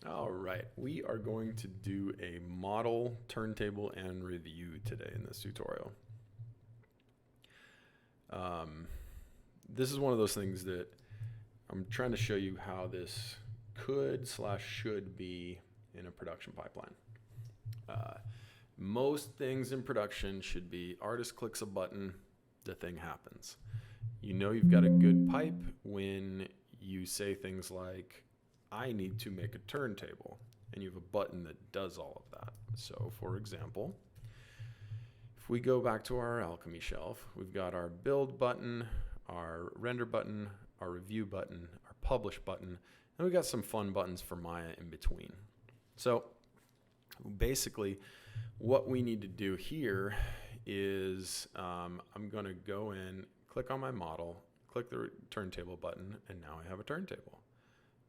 All right, we are going to do a model, turntable, and review today in this tutorial. This is one of those things that I'm trying to show you how this could/should be in a production pipeline. Most things in production should be artist clicks a button, the thing happens. You know you've got a good pipe when you say things like, I need to make a turntable, and you have a button that does all of that. So for example, if we go back to our Alchemy shelf, we've got our build button, our render button, our review button, our publish button, and we've got some fun buttons for Maya in between. So basically what we need to do here is I'm going to go in, click on my model, click the turntable button, and now I have a turntable.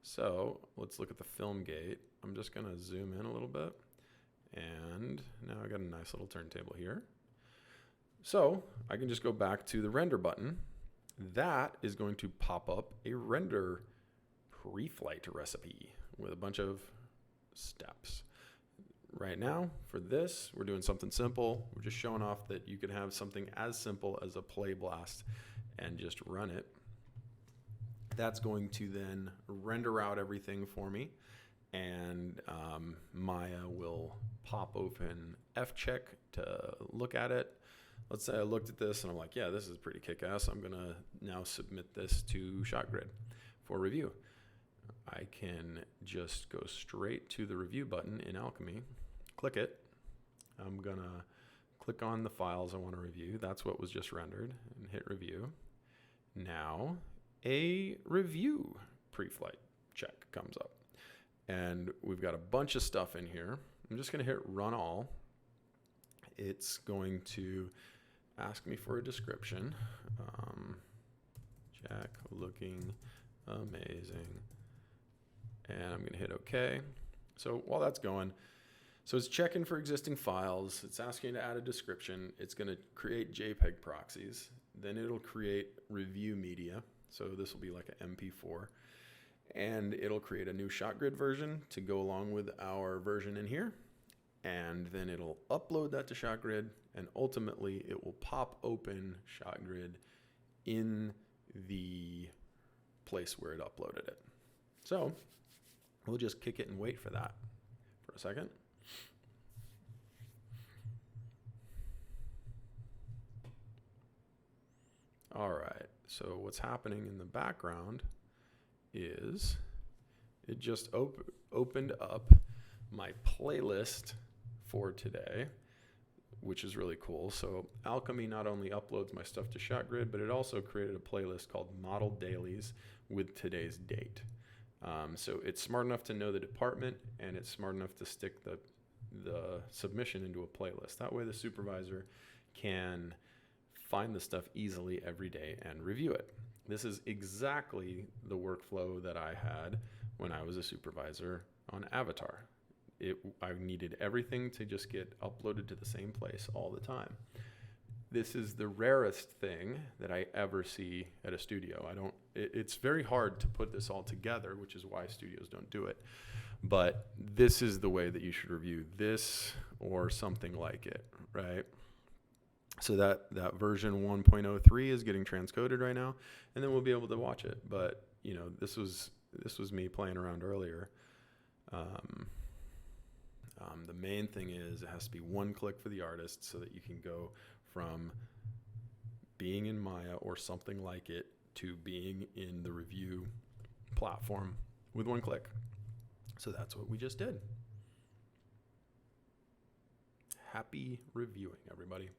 So let's look at the film gate. I'm just going to zoom in a little bit, and now I got a nice little turntable here. So I can just go back to the render button. That is going to pop up a render pre-flight recipe with a bunch of steps. Right now, for this, we're doing something simple. We're just showing off that you can have something as simple as a play blast and just run it. That's going to then render out everything for me, and Maya will pop open FCheck to look at it. Let's say I looked at this and I'm like, yeah, this is pretty kick-ass. I'm going to now submit this to ShotGrid for review. I can just go straight to the review button in Alchemy, click it. I'm going to click on the files I want to review. That's what was just rendered, and hit review. Now a review pre-flight check comes up, and we've got a bunch of stuff in here. I'm just going to hit run all. It's going to ask me for a description. Jack looking amazing. And I'm going to hit OK. So while that's going, so it's checking for existing files. It's asking to add a description. It's going to create JPEG proxies. Then it'll create review media. So this will be like an MP4. And it'll create a new ShotGrid version to go along with our version in here. And then it'll upload that to ShotGrid, and ultimately it will pop open ShotGrid in the place where it uploaded it. So we'll just kick it and wait for that for a second. All right, so what's happening in the background is it just opened up my playlist for today, which is really cool. So Alchemy not only uploads my stuff to ShotGrid, but it also created a playlist called Model Dailies with today's date. So it's smart enough to know the department, and it's smart enough to stick the submission into a playlist. That way the supervisor can find the stuff easily every day and review it. This is exactly the workflow that I had when I was a supervisor on Avatar. I needed everything to just get uploaded to the same place all the time. This is the rarest thing that I ever see at a studio. It's very hard to put this all together, which is why studios don't do it. But this is the way that you should review this or something like it, right? So that version 1.03 is getting transcoded right now, and then we'll be able to watch it. But you know, this was me playing around earlier. The main thing is it has to be one click for the artist so that you can go from being in Maya or something like it to being in the review platform with one click. So that's what we just did. Happy reviewing, everybody.